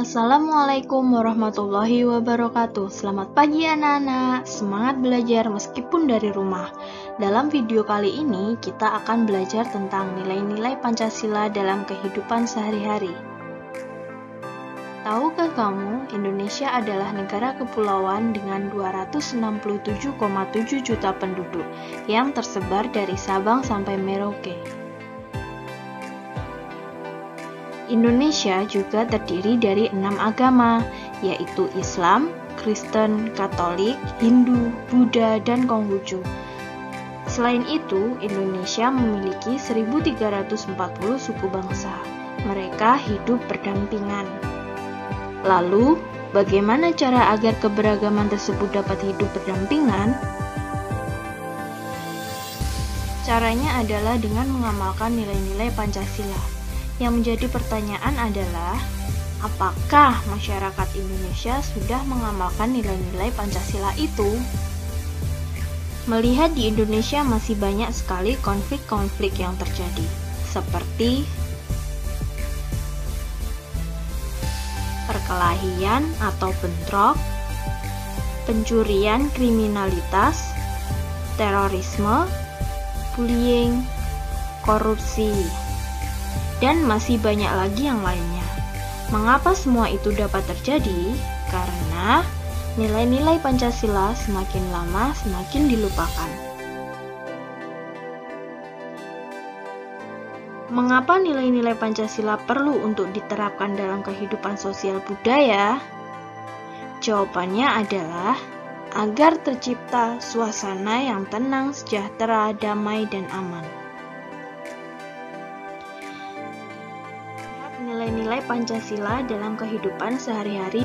Assalamualaikum warahmatullahi wabarakatuh. Selamat pagi anak-anak, semangat belajar meskipun dari rumah. Dalam video kali ini, kita akan belajar tentang nilai-nilai Pancasila dalam kehidupan sehari-hari. Tahukah kamu, Indonesia adalah negara kepulauan dengan 267,7 juta penduduk yang tersebar dari Sabang sampai Merauke. Indonesia juga terdiri dari 6 agama, yaitu Islam, Kristen, Katolik, Hindu, Buddha, dan Konghucu. Selain itu, Indonesia memiliki 1.340 suku bangsa. Mereka hidup berdampingan. Lalu, bagaimana cara agar keberagaman tersebut dapat hidup berdampingan? Caranya adalah dengan mengamalkan nilai-nilai Pancasila. Yang menjadi pertanyaan adalah, apakah masyarakat Indonesia sudah mengamalkan nilai-nilai Pancasila itu? Melihat di Indonesia masih banyak sekali konflik-konflik yang terjadi, seperti perkelahian atau bentrok, pencurian kriminalitas, terorisme, bullying, korupsi, dan masih banyak lagi yang lainnya. Mengapa semua itu dapat terjadi? Karena nilai-nilai Pancasila semakin lama semakin dilupakan. Mengapa nilai-nilai Pancasila perlu untuk diterapkan dalam kehidupan sosial budaya? Jawabannya adalah agar tercipta suasana yang tenang, sejahtera, damai, dan aman. Nilai-nilai Pancasila dalam kehidupan sehari-hari.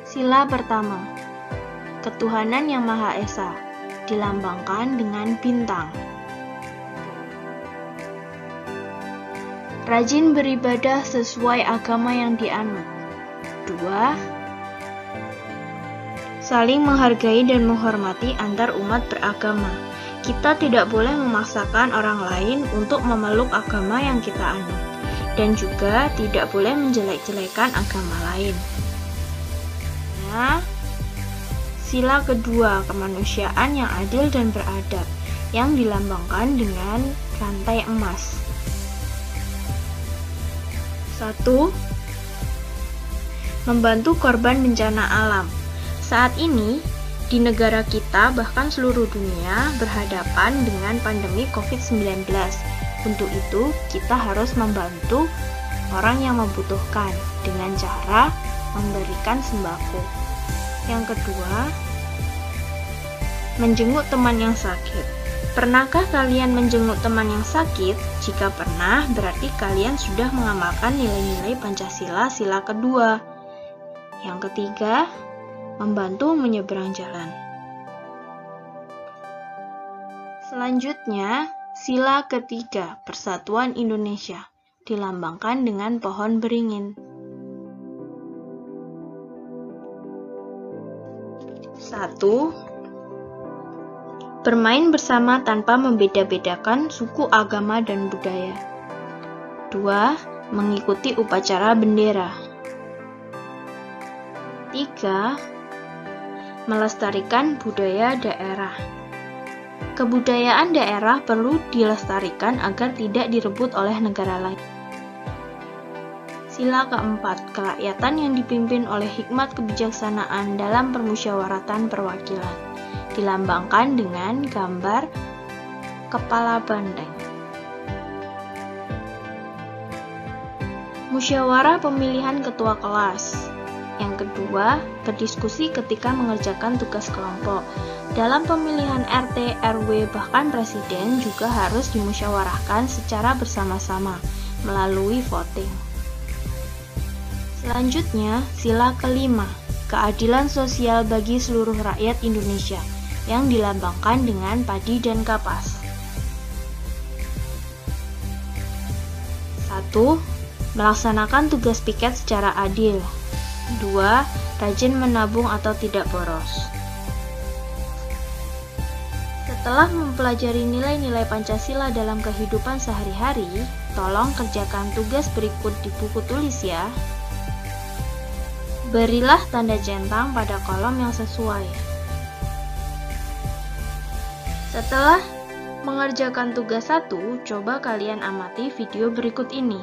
Sila pertama, ketuhanan yang Maha Esa, dilambangkan dengan bintang. Rajin beribadah sesuai agama yang dianut. 2. Saling menghargai dan menghormati antar umat beragama. Kita tidak boleh memaksakan orang lain untuk memeluk agama yang kita anut, dan juga tidak boleh menjelek-jelekan agama lain. Nah, sila kedua, kemanusiaan yang adil dan beradab, yang dilambangkan dengan rantai emas. 1. Membantu korban bencana alam. Saat ini, di negara kita, bahkan seluruh dunia, berhadapan dengan pandemi COVID-19. Untuk itu, kita harus membantu orang yang membutuhkan dengan cara memberikan sembako. Yang kedua, menjenguk teman yang sakit. Pernahkah kalian menjenguk teman yang sakit? Jika pernah, berarti kalian sudah mengamalkan nilai-nilai Pancasila sila kedua. Yang ketiga, membantu menyeberang jalan. Selanjutnya, sila ketiga, Persatuan Indonesia, dilambangkan dengan pohon beringin. 1. Bermain bersama tanpa membeda-bedakan suku, agama, dan budaya. 2. Mengikuti upacara bendera. 3. Melestarikan budaya daerah. Kebudayaan daerah perlu dilestarikan agar tidak direbut oleh negara lain. Sila keempat, kerakyatan yang dipimpin oleh hikmat kebijaksanaan dalam permusyawaratan perwakilan, dilambangkan dengan gambar kepala banteng. Musyawarah pemilihan ketua kelas. Yang kedua, berdiskusi ketika mengerjakan tugas kelompok. Dalam pemilihan RT, RW, bahkan presiden juga harus dimusyawarahkan secara bersama-sama melalui voting. Selanjutnya, sila kelima, keadilan sosial bagi seluruh rakyat Indonesia, yang dilambangkan dengan padi dan kapas. 1. Melaksanakan tugas piket secara adil. 2. Rajin menabung atau tidak boros. Setelah mempelajari nilai-nilai Pancasila dalam kehidupan sehari-hari, tolong kerjakan tugas berikut di buku tulis ya. Berilah tanda centang pada kolom yang sesuai. Setelah mengerjakan tugas 1, coba kalian amati video berikut ini.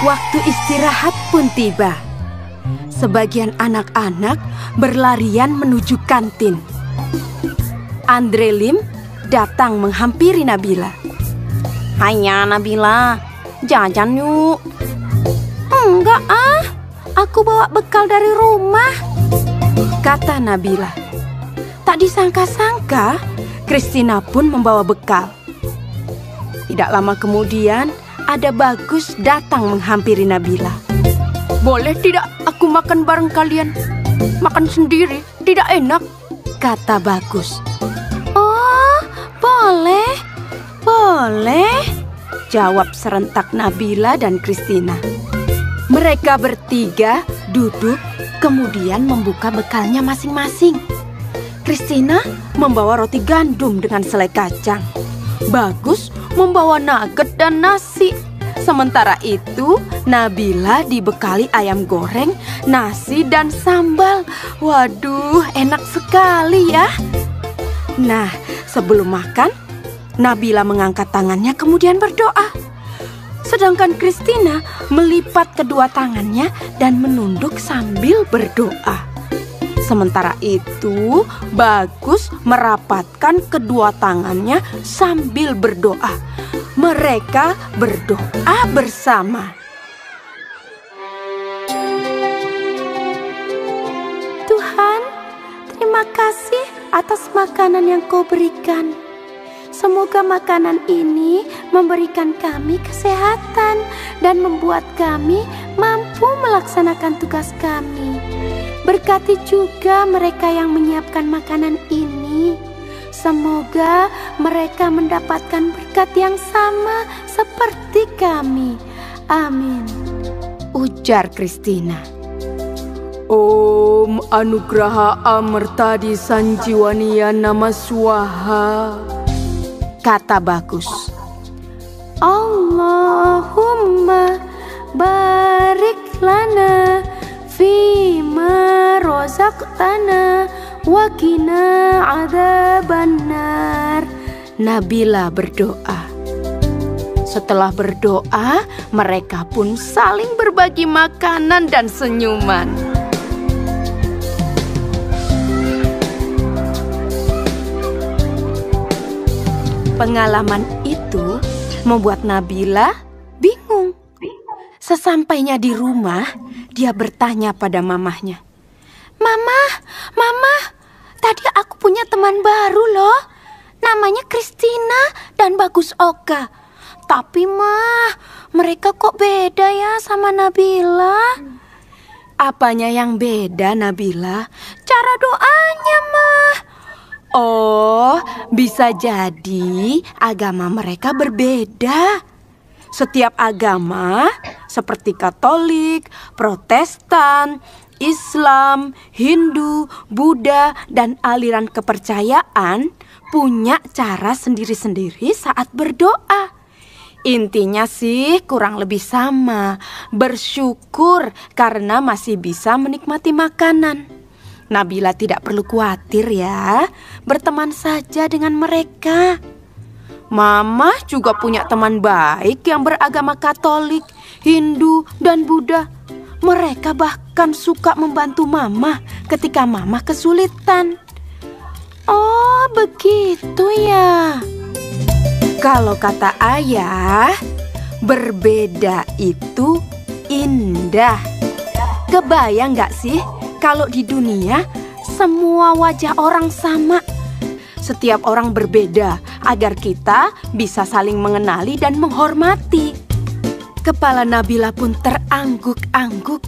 Waktu istirahat pun tiba. Sebagian anak-anak berlarian menuju kantin. Andre Lim datang menghampiri Nabila. "Hanya Nabila, jajan yuk." "Enggak aku bawa bekal dari rumah," kata Nabila. Tak disangka-sangka, Christina pun membawa bekal. Tidak lama kemudian, ada Bagus datang menghampiri Nabila. "Boleh tidak aku makan bareng kalian? Makan sendiri tidak enak," kata Bagus. "Oh, boleh, boleh," jawab serentak Nabila dan Christina. Mereka bertiga duduk, kemudian membuka bekalnya masing-masing. Christina membawa roti gandum dengan selai kacang. Bagus membawa nugget dan nasi. Sementara itu, Nabila dibekali ayam goreng, nasi, dan sambal. Waduh, enak sekali ya. Nah, sebelum makan, Nabila mengangkat tangannya kemudian berdoa. Sedangkan Christina melipat kedua tangannya dan menunduk sambil berdoa. Sementara itu, Bagus merapatkan kedua tangannya sambil berdoa. Mereka berdoa bersama. "Tuhan, terima kasih atas makanan yang Kau berikan. Semoga makanan ini memberikan kami kesehatan dan membuat kami mampu melaksanakan tugas kami. Berkati juga mereka yang menyiapkan makanan ini. Semoga mereka mendapatkan berkat yang sama seperti kami. Amin," ujar Christina. "Om Anugraha Amertadi Sanjiwaniya Nama Swaha," kata Bagus. "Allahumma barik lana fima rozaqtana wa qina adzabannar," Nabila berdoa. Setelah berdoa, mereka pun saling berbagi makanan dan senyuman. Pengalaman itu membuat Nabila bingung. Sesampainya di rumah, dia bertanya pada mamahnya, Mama, tadi aku punya teman baru loh. Namanya Christina dan Bagus Oka. Tapi mereka kok beda ya sama Nabila?" "Apanya yang beda, Nabila?" "Cara doanya, Oh, bisa jadi agama mereka berbeda. Setiap agama seperti Katolik, Protestan, Islam, Hindu, Buddha, dan aliran kepercayaan punya cara sendiri-sendiri saat berdoa. Intinya sih kurang lebih sama, bersyukur karena masih bisa menikmati makanan. Nabila tidak perlu khawatir ya, berteman saja dengan mereka. Mama juga punya teman baik yang beragama Katolik, Hindu, dan Buddha. Mereka bahkan suka membantu Mama ketika Mama kesulitan. Oh, begitu ya. Kalau kata ayah, berbeda itu indah. Kebayang gak sih kalau di dunia semua wajah orang sama? Setiap orang berbeda, agar kita bisa saling mengenali dan menghormati. Kepala Nabila pun terangguk-angguk.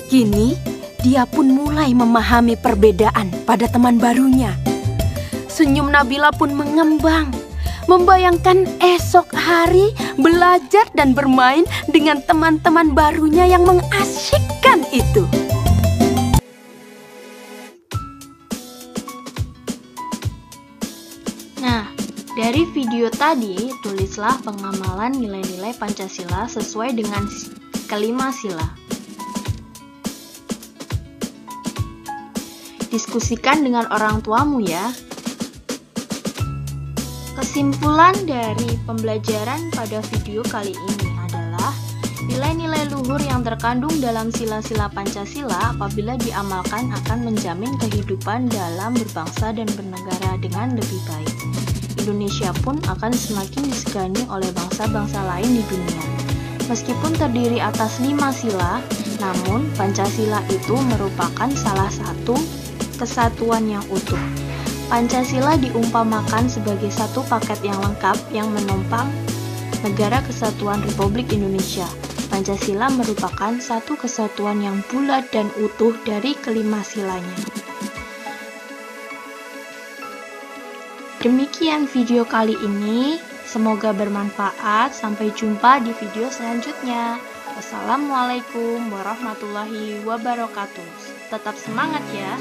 Kini dia pun mulai memahami perbedaan pada teman barunya. Senyum Nabila pun mengembang, membayangkan esok hari belajar dan bermain dengan teman-teman barunya yang mengasyikkan itu. Nah, dari video tadi, tulislah pengamalan nilai-nilai Pancasila sesuai dengan kelima sila. Diskusikan dengan orang tuamu ya. Kesimpulan dari pembelajaran pada video kali ini adalah nilai-nilai luhur yang terkandung dalam sila-sila Pancasila apabila diamalkan akan menjamin kehidupan dalam berbangsa dan bernegara dengan lebih baik. Indonesia pun akan semakin disegani oleh bangsa-bangsa lain di dunia. Meskipun terdiri atas 5 sila, namun Pancasila itu merupakan salah satu kesatuan yang utuh. Pancasila diumpamakan sebagai satu paket yang lengkap yang menopang Negara Kesatuan Republik Indonesia. Pancasila merupakan satu kesatuan yang bulat dan utuh dari kelima silanya. Demikian video kali ini, semoga bermanfaat. Sampai jumpa di video selanjutnya. Wassalamualaikum warahmatullahi wabarakatuh. Tetap semangat ya!